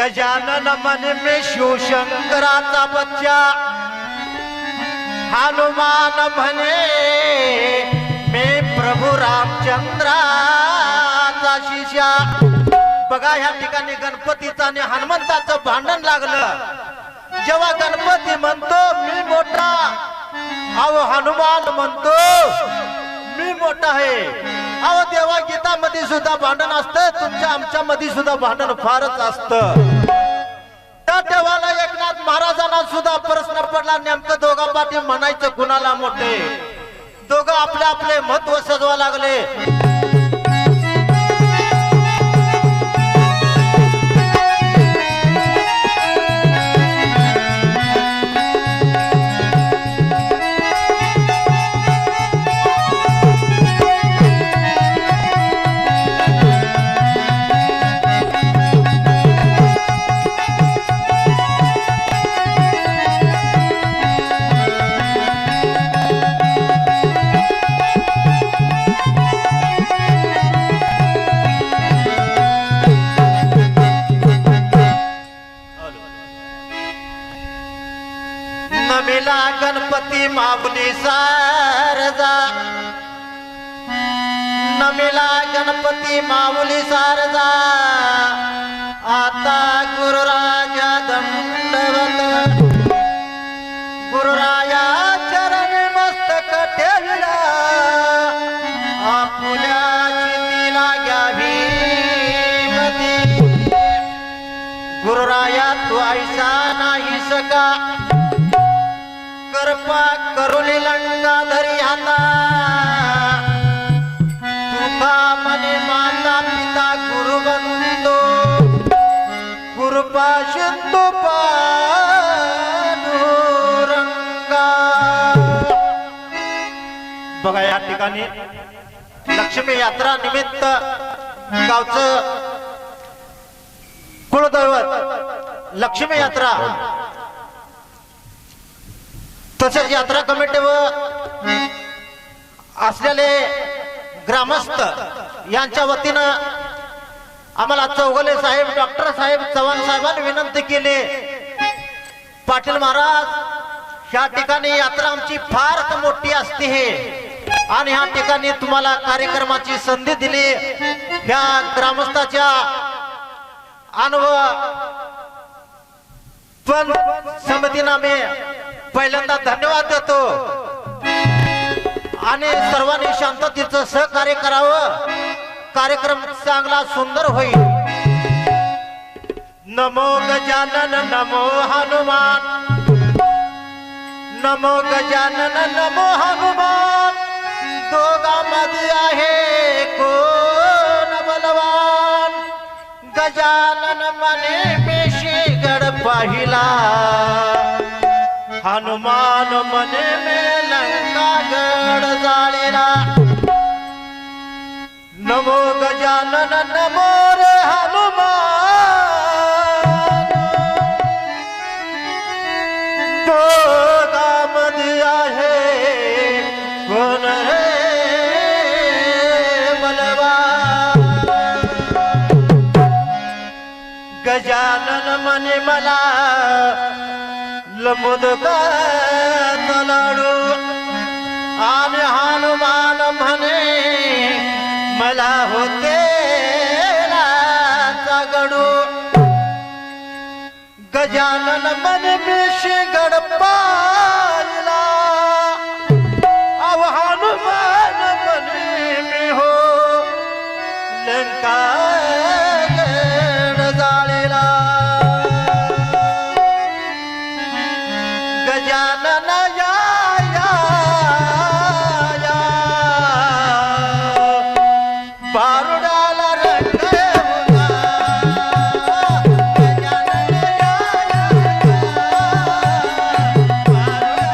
गजानन मन में शिव शंकराचा बच्चा हनुमान म्हणे मैं प्रभु रामचंद्राचा शिष्या। बघा ह्या ठिकाणी गणपतीचं आणि हनुमंताचं भांडण लागलं। जेव्हा गणपती म्हणतो मी मोठा, अहो हनुमान म्हणतो मी मोठा आहे। अहो देवा गीतामध्ये सुद्धा भांडण असतं, तुमच्या आमच्या मध्ये सुद्धा भांडण फारच असतं। त्या देवाला एकनाथ महाराजांना सुद्धा प्रश्न पडला, नेमकं दोघा पाठी म्हणायचं कुणाला मोठे। दोघं आपले आपले महत्व सजवा लागले। गणपती माऊली सारजा, नमिला गणपती माऊली सारजा। आता गुरुराजा दंडवत, गुरुराया चरणी मस्तक ठेवला। आपुल्या चितीला घ्यावी मती, गुरुराया तू ऐसा नाही सका। कृपा करुली लंका धरी हाता, तुका मने माता पिता गुरु बंदो। कृपा सिंधू पांडुरंगा। बघा या ठिकाणी लक्ष्मी यात्रा निमित्त गावचं कुलदैवत लक्ष्मी यात्रा, तसेच यात्रा कमिटी व असलेले ग्रामस्थ यांच्या वतीनं आम्हाला चौगले साहेब, डॉक्टर साहेब, चव्हाण साहेबांनी विनंती केली, पाटील महाराज ह्या ठिकाणी यात्रा आमची फार मोठी असते है आणि ह्या ठिकाणी तुम्हाला कार्यक्रमाची संधी दिली। ह्या ग्रामस्थाच्या अनुभव पण समितीनं आम्ही पहिल्यांदा धन्यवाद देतो आणि सर्वांनी शांततेचं सहकार्य करावं, कार्यक्रम चांगला सुंदर होईल। नमो गजानन नमो हनुमान, नमो गजानन नमो हनुमान। दोघांमध्ये आहे कोण बलवान, गजानन मने मेशी गड पाहिला। हनुमान मने में लंका गड जाळेला। नमो गजानन नमो रे हनुमान। दोघांमध्ये आहे कोण रे बलवान, गजानन मने मला लमुदकाचा लाडू आणि हनुमान म्हणे मला होते राचा गडू। गजानन मन मिशी गड पाहिला, अव हनुमान म्हणे मी हो लंका गड जाळेला। गजानन या या या बारुडाला रंग होता। गजानन या या या बारुडाला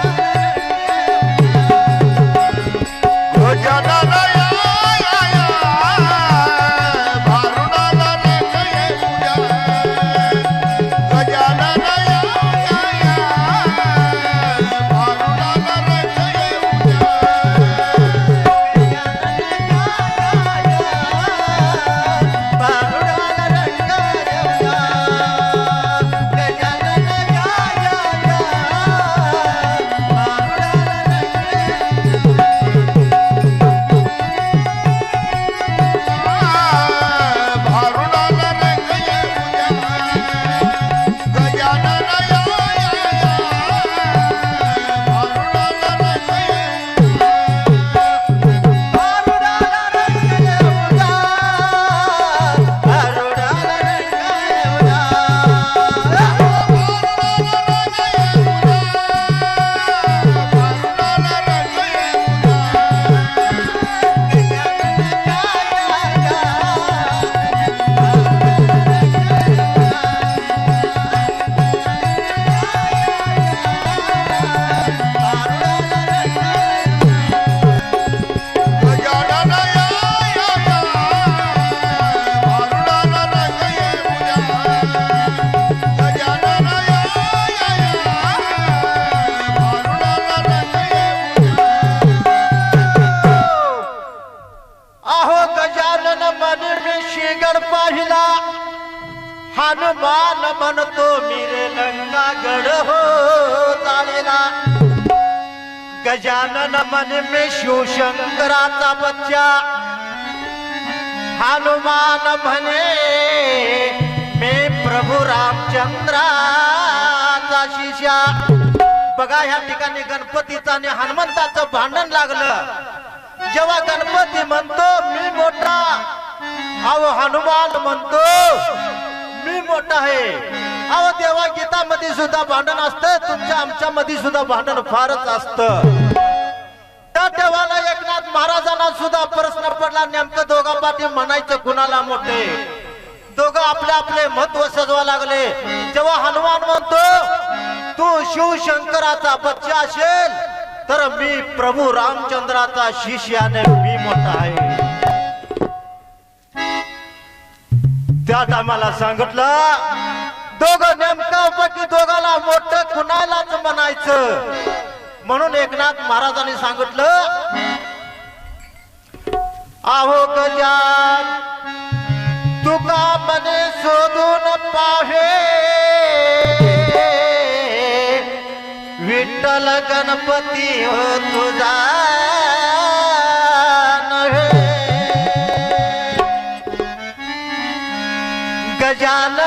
हनुमान म्हणतो मिरे लंका गड हो चालेला गजानन मन में शिवशंकराचा बच्चा हनुमान म्हणे मी प्रभू रामचंद्राचा शिष्या. बघा ह्या ठिकाणी गणपतीचं आणि हनुमंताचं भांडण लागलं. जेव्हा गणपती म्हणतो मी मोठा, अहो हनुमान म्हणतो मी मोठा आहे. अहो देवा गीतामध्ये सुद्धा भांडण असतं, तुमच्या आमच्या मध्ये सुद्धा भांडण फारच असतं. त्या देवाला एकनाथ महाराजांना सुद्धा प्रश्न पडला, नेमकं दोघा पाठी म्हणायचं कुणाला मोठे. दोघं आपले आपले महत्व सजवा लागले. जेव्हा हनुमान म्हणतो तू शिवशंकराचा बच्चा असेल तर मी प्रभू रामचंद्राचा शिष्याने मी मोठा आहे. त्या टायमाला सांगितलं दोघं नेमका की दोघाला मोठं कुणालाच म्हणायचं. म्हणून एकनाथ महाराजांनी सांगितलं आहो गजान तुका मने शोधून पाहे विठ्ठल गणपती हो तुझा नव्हे. गजानन